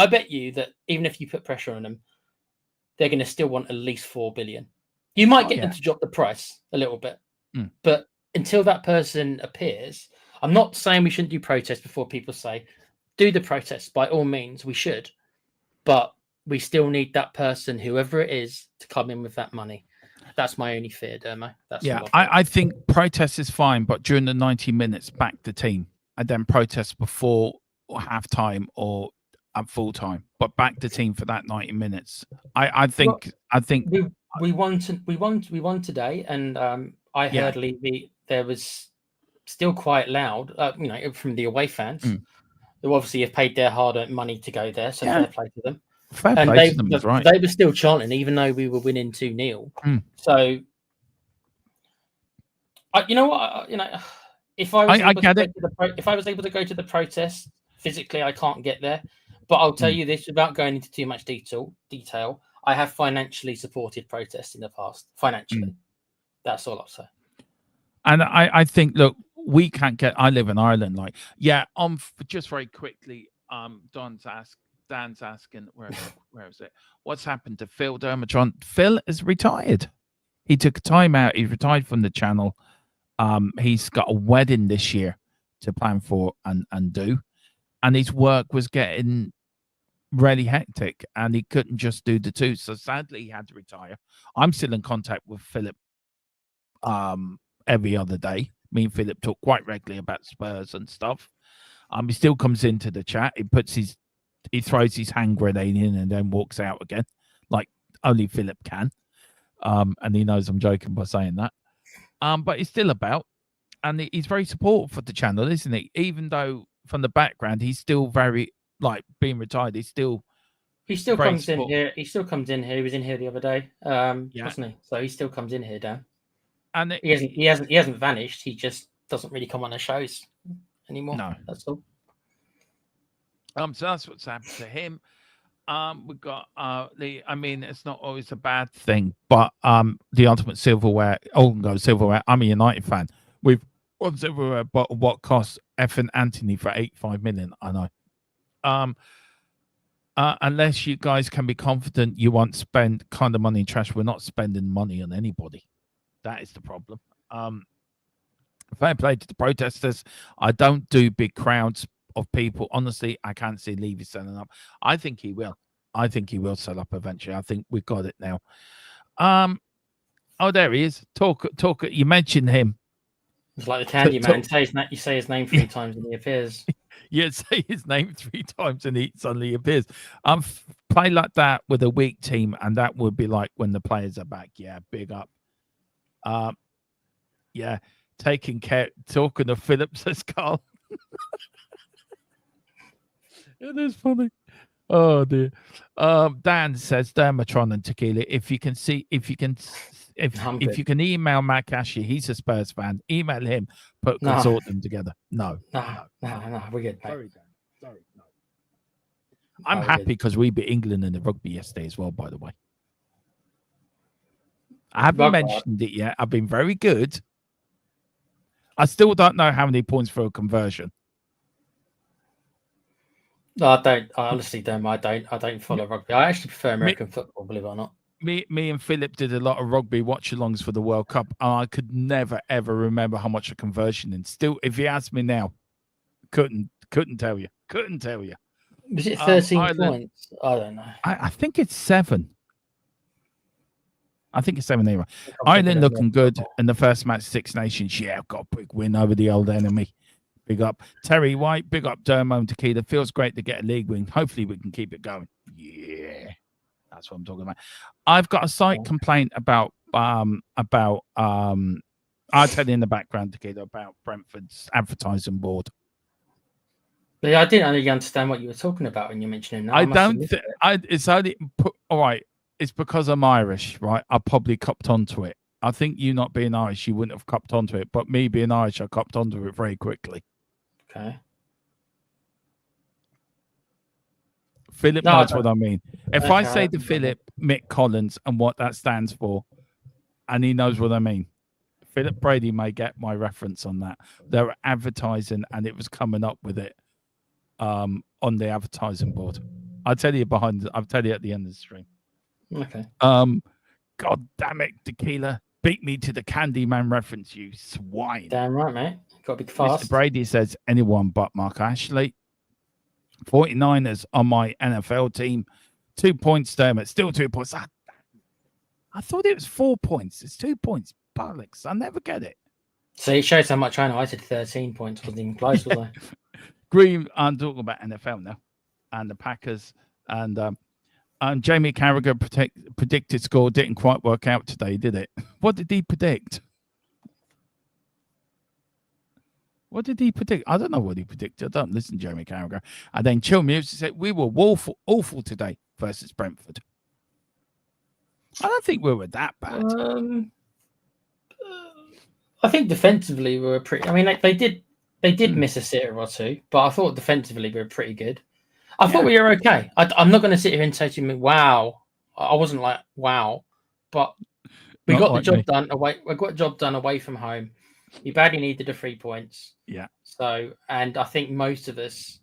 S3: that even if you put pressure on them, they're going to still want at least 4 billion. You might get them to drop the price a little bit, but until that person appears, I'm not saying we shouldn't do protests before people say, do the protests. By all means, we should, but we still need that person, whoever it is, to come in with that money. That's my only fear, Dermo.
S2: I think protest is fine, but during the 90 minutes, back the team, and then protest before or half time or at full time, but back the team for that 90 minutes. I think
S3: we won today, and I heard Levy. There was still quite loud, from the away fans who obviously have paid their hard-earned money to go there. So fair play to them. They were still chanting, even though we were winning 2-0. So, you know what? If I was able to go to the protest physically, I can't get there. But I'll tell you this, without going into too much detail, I have financially supported protests in the past. Financially, that's all I'll say.
S2: And I think, look, we can't get. I live in Ireland, just very quickly. Dan's asking, where is it? What's happened to Phil Dermatron? Phil is retired. He took a time out. He retired from the channel. He's got a wedding this year to plan for and do, and his work was getting really hectic, and he couldn't just do the two. So sadly, he had to retire. I'm still in contact with Philip every other day. Me and Philip talk quite regularly about Spurs and stuff. He still comes into the chat. He throws his hand grenade in and then walks out again, like only Philip can. And he knows I'm joking by saying that. But he's still about, and he's very supportive for the channel, isn't he? Even though from the background he's still very, like, being retired. He still comes in here. He still comes in here. He was in here the other day, wasn't he? So he still comes in here, Dan. And he hasn't vanished. He just doesn't really come on the shows anymore. No, that's all. So that's what's happened to him. We've got it's not always a bad thing, but the Ultimate Silverware, Silverware. I'm a United fan. We've won silverware, but what costs effing Anthony for 85 million? I know. Unless you guys can be confident you won't spend kind of money in trash, we're not spending money on anybody. That is the problem. Fair play to the protesters. I don't do big crowds of people. Honestly, I can't see Levy selling up. I think he will. I think he will sell up eventually. I think we've got it now. Oh, there he is. Talk. You mentioned him.
S3: It's like the Candy Man. You say his name 3 times and he appears.
S2: You say his name 3 times and he suddenly appears. Play like that with a weak team, and that would be like when the players are back. Yeah, big up. Taking care. Talking to Philip, says Carl. It is funny. Oh dear. Dan says Dermatron and Tequila. If you can email Matt Cashy, he's a Spurs fan. Email him. Consort them together. No,
S3: we're good.
S2: Sorry, Dan. Sorry, no. I'm happy because we beat England in the rugby yesterday as well. By the way, I haven't mentioned it yet. I've been very good. I still don't know how many points for a conversion.
S3: No, I don't. I honestly don't. I don't follow rugby. I actually prefer American football, believe it or not.
S2: Me and Philip did a lot of rugby watch-alongs for the World Cup, and I could never ever remember how much a conversion in. Still, if you ask me now, couldn't tell you. Couldn't tell you.
S3: Was it 13
S2: Ireland,
S3: points? I don't know.
S2: I think it's 7. I think it's 7 anyway.
S3: I'm thinking
S2: Ireland
S3: of
S2: looking
S3: more
S2: good
S3: football.
S2: in the first match, Six Nations. Yeah, got a big win over the old enemy. Big up Terry White. Big up Dermo and Tequila. Feels great to get a league win. Hopefully we can keep it going. Yeah, that's what I'm talking about. I've got a slight complaint about I'll tell you in the background, Tequila, about Brentford's advertising board.
S3: But I didn't really understand what you were talking about when you mentioned that.
S2: I don't. It's only all right. It's because I'm Irish, right? I probably copped onto it. I think you not being Irish, you wouldn't have copped onto it. But me being Irish, I copped onto it very quickly.
S3: Okay.
S2: Philip
S3: No, I
S2: knows what I mean. If
S3: Okay,
S2: I say
S3: I
S2: to
S3: don't
S2: Philip Mick Collins and what that stands for, and he knows what I mean, Philip Brady may get my reference on that. They were advertising, and it was coming up with it on the advertising board. I'll tell you I'll tell you at the end of the stream.
S3: Okay.
S2: God damn it, Tequila. Beat me to the Candyman reference, you swine.
S3: Damn right, mate. Got to be fast.
S2: Mr. Brady says anyone but Mark Ashley. 49ers on my NFL team. 2 points, Dermot. Still 2 points. I thought it was 4 points. It's 2 points. Bollocks. I never get it.
S3: So it shows how much I know. I said 13 points. Wasn't even close, was I?
S2: Green, I'm talking about NFL now. And the Packers. And Jamie Carragher predicted score didn't quite work out today, did it? What did he predict? What did he predict? I don't know what he predicted. I don't listen to Jamie Carragher. And then Chill Music said, we were awful today versus Brentford. I don't think we were that bad.
S3: I think defensively we were pretty. I mean, like they did miss a sitter or two, but I thought defensively we were pretty good. I thought we were okay. I'm not going to sit here and say to me, "Wow." I wasn't like, "Wow," but we got the job done away. We got the job done away from home. We badly needed the 3 points.
S2: Yeah.
S3: So, and I think most of us,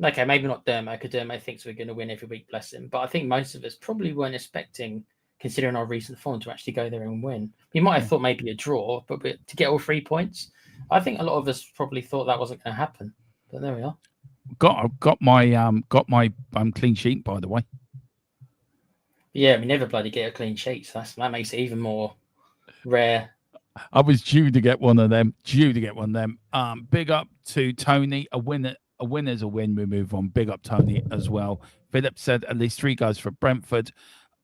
S3: okay, maybe not Dermo, because Dermo thinks we're going to win every week, bless him. But I think most of us probably weren't expecting, considering our recent form, to actually go there and win. We might have thought maybe a draw, but to get all 3 points, I think a lot of us probably thought that wasn't going to happen. But there we are.
S2: Got my clean sheet, by the way.
S3: Yeah, we never bloody get a clean sheet, so that makes it even more rare.
S2: I was due to get one of them. Big up to Tony. A winner's a win. We move on. Big up Tony as well. Philip said at least 3 goals for Brentford.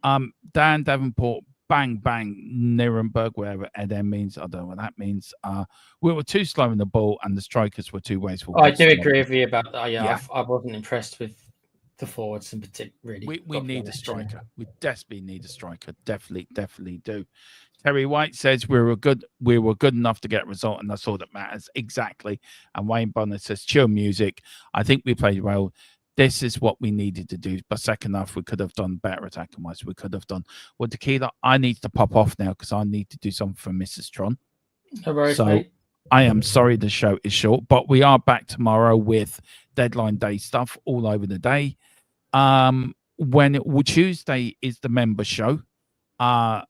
S2: Dan Davenport, bang bang, Nuremberg, wherever Eden means. I don't know what that means. We were too slow in the ball, and the strikers were too wasteful.
S3: I do agree with you about that. Yeah. I wasn't impressed with the forwards in particular. Really,
S2: we need a striker. We desperately need a striker. Definitely do. Terry White says we were good enough to get a result, and that's all that matters. Exactly. And Wayne Bonner says, chill music. I think we played well. This is what we needed to do. But second half, we could have done better attacking wise. We could have done. Well, Tequila, I need to pop off now because I need to do something for Mrs. Tron.
S3: No worries,
S2: so
S3: mate.
S2: I am sorry the show is short, but we are back tomorrow with deadline day stuff all over the day. Tuesday is the member show. I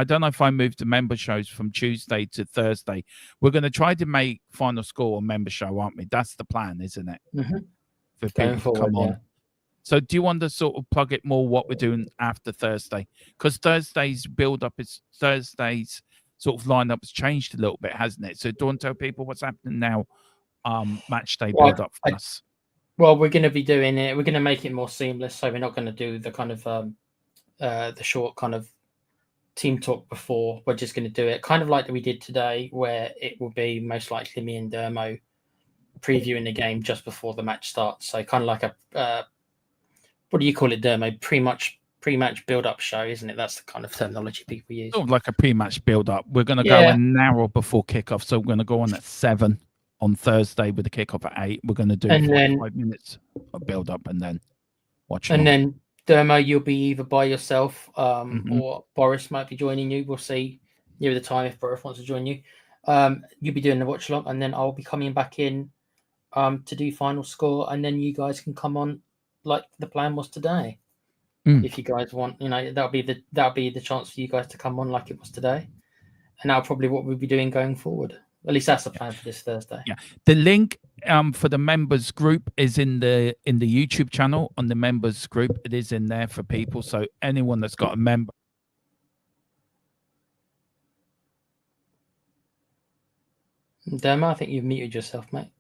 S2: don't know if I moved the member shows from Tuesday to Thursday. We're going to try to make Final Score a member show, aren't we? That's the plan, isn't it?
S3: Mm-hmm.
S2: For people to come on. So do you want to sort of plug it more what we're doing after Thursday? Because Thursday's build-up is Thursday's sort of lineup has changed a little bit, hasn't it? So do you want to tell people what's happening now? Match day build-up for us.
S3: Well, we're going to be doing it. We're going to make it more seamless. So we're not going to do the kind of the short kind of team talk before. We're just going to do it kind of like we did today, where it will be most likely me and Dermo previewing the game just before the match starts. So kind of like a what do you call it, Dermo? Pre-match build-up show, isn't it? That's the kind of terminology people use.
S2: Sort of like a pre-match build-up. We're going to go an hour before kickoff, so we're going to go on at 7 on Thursday with the kickoff at 8. We're going to do 5 minutes of build-up and then watch.
S3: And then Dermo, you'll be either by yourself or Boris might be joining you. We'll see near the time if Boris wants to join you. You'll be doing the watch along, and then I'll be coming back in to do final score, and then you guys can come on like the plan was today. If you guys want, that'll be the chance for you guys to come on like it was today, and that'll probably what we'll be doing going forward. At least that's the plan for this Thursday.
S2: Yeah, the link for the members group is in the YouTube channel. On the members group, it is in there for people. So anyone that's got a member.
S3: Dermo, I think you've muted yourself, mate.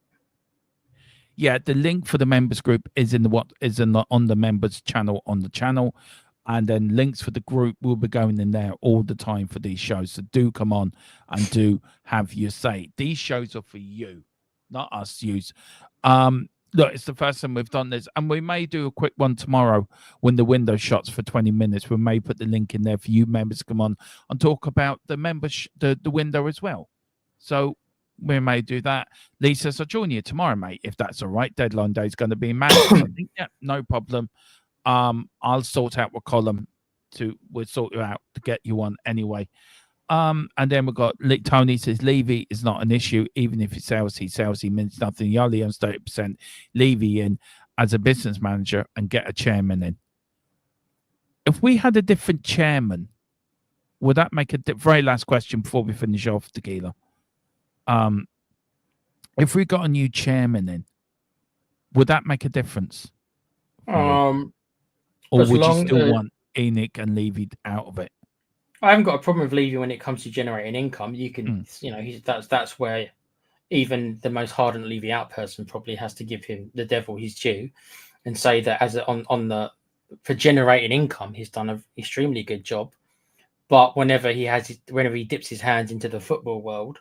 S2: Yeah, the link for the members group is on the members channel on the channel, and then links for the group will be going in there all the time for these shows. So do come on and do have your say. These shows are for you, not us. Use. Look, it's the first time we've done this, and we may do a quick one tomorrow when the window shuts for 20 minutes. We may put the link in there for you members to come on and talk about the members, the window as well. So we may do that. Lisa, so join you tomorrow, mate, if that's all right. Deadline day is going to be mad. I think, yeah, no problem. I'll sort out what column we'll sort you out to get you on anyway. And then we've got Tony says Levy is not an issue, even if it's sales, he means nothing. He only owns 30%. Levy in as a business manager and get a chairman in. If we had a different chairman, would that make a very last question before we finish off, Tequila? If we got a new chairman in, would that make a difference? Or would you still want Enoch and Levy out of it?
S3: I haven't got a problem with Levy when it comes to generating income. You can, that's where even the most hardened Levy out person probably has to give him the devil his due, and say that for generating income, he's done an extremely good job. But whenever he dips his hands into the football world,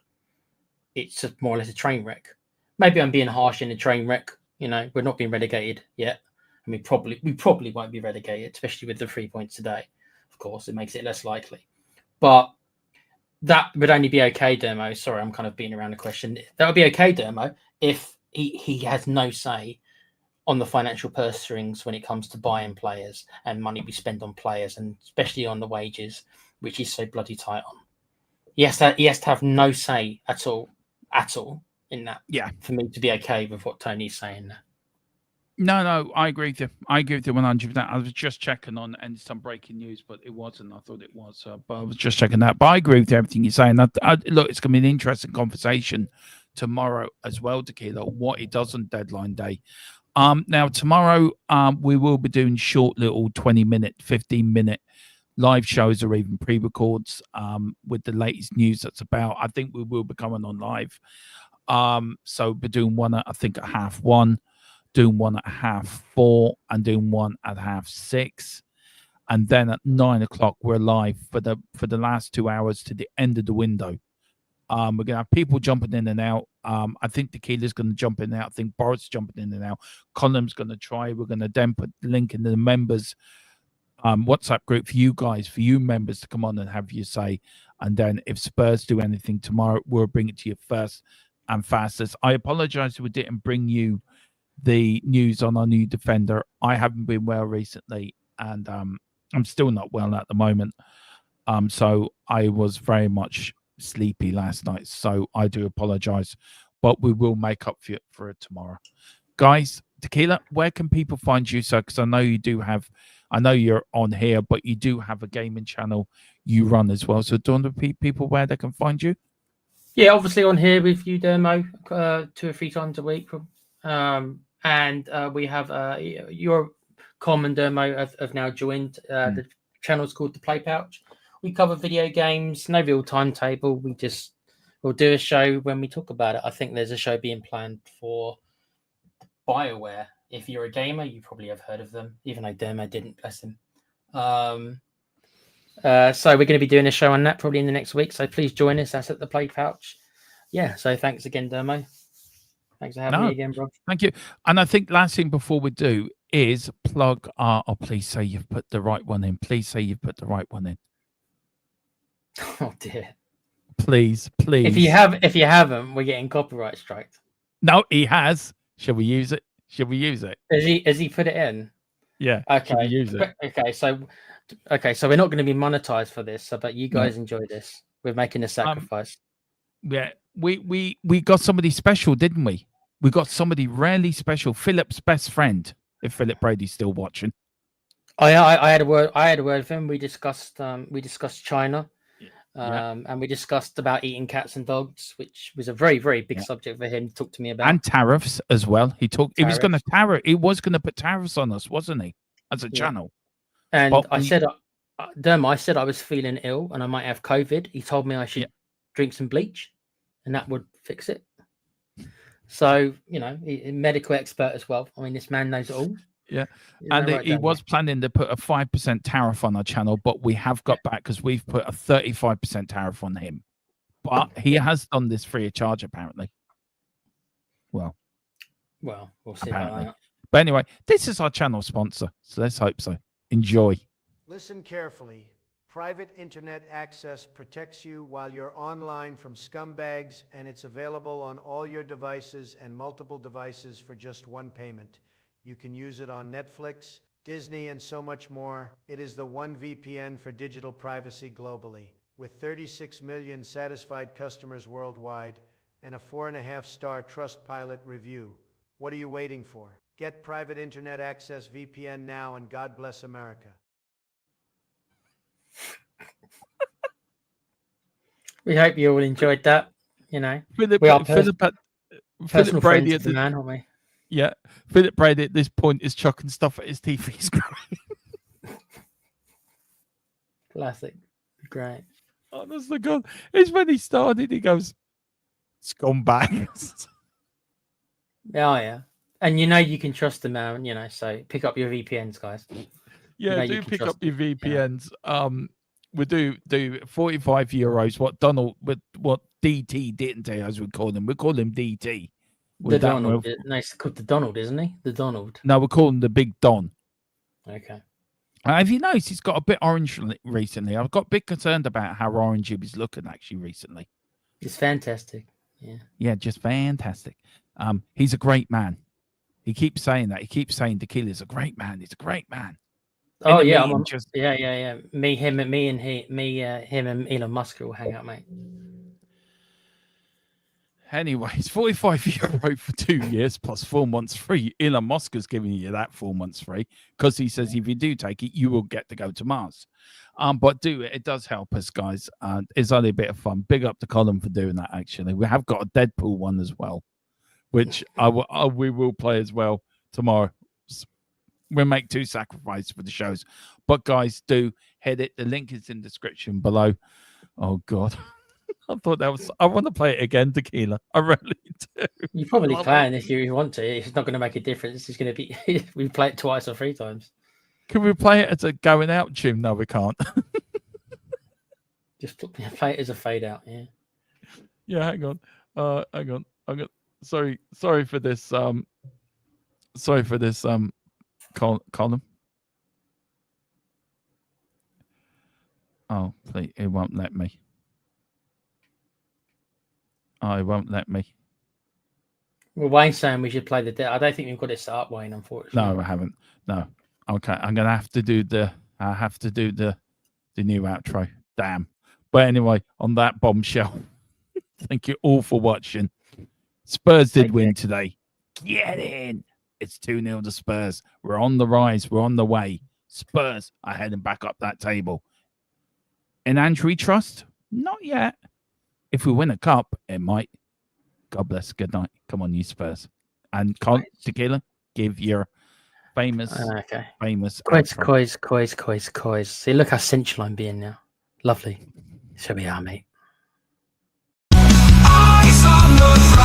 S3: it's more or less a train wreck. Maybe I'm being harsh in a train wreck. We're not being relegated yet. And we probably won't be relegated, especially with the 3 points today. Of course, it makes it less likely. But that would only be okay, Dermo. Sorry, I'm kind of beating around the question. That would be okay, Dermo, if he has no say on the financial purse strings when it comes to buying players and money we spend on players, and especially on the wages, which he's so bloody tight on. He has to have no say at all in that.
S2: Yeah.
S3: For me to be okay with what Tony's saying there.
S2: No, I agree with you. I agree with you 100%. I was just checking on and some breaking news, but it wasn't. I thought it was, but I was just checking that. But I agree with everything you're saying. Look, it's going to be an interesting conversation tomorrow as well, Tequila, what it does on deadline day. Now, tomorrow, we will be doing short little 20-minute, 15-minute live shows or even pre-records with the latest news that's about. I think we will be coming on live. So we're doing one at, I think, at 1:30. Doing one at 4:30 and doing one at 6:30, and then at 9:00 we're live for the last 2 hours to the end of the window. We're gonna have people jumping in and out. I think Tequila's gonna jump in and out. I think Boris jumping in and out. Colin's gonna try. We're gonna then put the link in the members WhatsApp group for you guys, for you members to come on and have your say. And then if Spurs do anything tomorrow, we'll bring it to you first and fastest. I apologize if we didn't bring you the news on our new defender. I haven't been well recently, and I'm still not well at the moment. So I was very much sleepy last night, so I do apologize, but we will make up for it tomorrow. Guys, Tequila, where can people find you, sir? Because I know you're on here, but you do have a gaming channel you run as well. So do you want to repeat people where they can find you?
S3: Yeah, obviously on here with you, Dermo, 2 or 3 times a week. And we have your common Dermo have now joined. The channel's called The Play Pouch. We cover video games, no real timetable. We'll do a show when we talk about it. I think there's a show being planned for BioWare. If you're a gamer, you probably have heard of them, even though Dermo didn't, bless him. So we're going to be doing a show on that probably in the next week. So please join us. That's at The Play Pouch. Yeah, so thanks again, Dermo. Thanks for having me again, bro.
S2: Thank you. And I think last thing before we do is plug please say you've put the right one in. Please say you've put the right one in.
S3: Oh dear.
S2: Please.
S3: If you haven't, we're getting copyright striked.
S2: No, he has. Shall we use it? Has he put it in? Yeah.
S3: Okay.
S2: Shall we use it?
S3: Okay, so we're not going to be monetized for this, but you guys enjoy this. We're making a sacrifice.
S2: Yeah. We got somebody special, didn't we? we got somebody rarely special, Philip's best friend, if Philip Brady's still watching.
S3: I had a word. I had a word with him. We discussed China, and we discussed about eating cats and dogs, which was a very, very big subject for him to talk to me about.
S2: And tariffs as well. He was going to put tariffs on us, wasn't he, as a channel?
S3: And I said, Dermot, I said I was feeling ill and I might have COVID. He told me I should drink some bleach, and that would fix it. So, a medical expert as well. I mean, this man knows it all.
S2: Yeah. And he was planning to put a 5% tariff on our channel, but we have got back because we've put a 35% tariff on him. But he has done this free of charge, apparently. Well,
S3: we'll see
S2: apparently.
S3: about that.
S2: But anyway, this is our channel sponsor, so let's hope so. Enjoy.
S5: Listen carefully. Private internet access protects you while you're online from scumbags, and it's available on all your devices and multiple devices for just one payment. You can use it on Netflix, Disney, and so much more. It is the one VPN for digital privacy globally. With 36 million satisfied customers worldwide and a 4.5-star Trustpilot review. What are you waiting for? Get private internet access VPN now, and God bless America.
S3: We hope you all enjoyed that.
S2: Philip Brady at the
S3: man, aren't we?
S2: Yeah, Philip Brady at this point is chucking stuff at his teeth. He's crying.
S3: Classic, great.
S2: Honest to God, it's when he started. He goes, "It's gone back."
S3: Yeah, and you can trust the man. So pick up your VPNs, guys.
S2: Yeah, do pick up your VPNs. We do €45. What DT didn't do, as we call him. We call him DT.
S3: The Donald. No, it's called the Donald, isn't he? The Donald.
S2: No, we call him the Big Don.
S3: Okay.
S2: Have you noticed he's got a bit orange recently? I've got a bit concerned about how orange he's looking actually recently.
S3: It's fantastic. Yeah.
S2: Yeah, just fantastic. He's a great man. He keeps saying that. He keeps saying Tequila's a great man. He's a great man.
S3: Oh yeah, yeah. Him and Elon Musk will hang out, mate.
S2: Anyways, €45 for 2 years plus 4 months free. Elon Musk is giving you that 4 months free because he says if you do take it, you will get to go to Mars. But do it. It does help us, guys. It's only a bit of fun. Big up to Colin for doing that, actually. We have got a Deadpool one as well, which we will play as well tomorrow. We'll make 2 sacrifices for the shows. But, guys, do head it. The link is in the description below. Oh, God. I thought that was... I want to play it again, Tequila. I really do.
S3: You probably can if you want to. It's not going to make a difference. It's going to be... we play it twice or 3 times. Can
S2: we play it as a going out tune? No, we can't.
S3: Just play it as a fade out, yeah.
S2: Yeah, hang on. Hang on. Sorry for this. Sorry for this, column. Oh, please, it won't let me. Oh, it won't let me.
S3: Well, Wayne's saying we should play the... I don't think we've got it set up, Wayne, unfortunately.
S2: No, I haven't. No. Okay, I'm going to have to do the... I have to do the new outro. Damn. But anyway, on that bombshell, thank you all for watching. Spurs did win today. Get in. It's 2-0 to Spurs. We're on the rise. We're on the way. Spurs are heading back up that table. In Andrew we trust? Not yet. If we win a cup, it might. God bless. Good night. Come on, you Spurs. And Tequila, give your famous.
S3: Quiz. See, look how sensual I'm being now. Lovely. So we are, mate.
S1: Eyes on the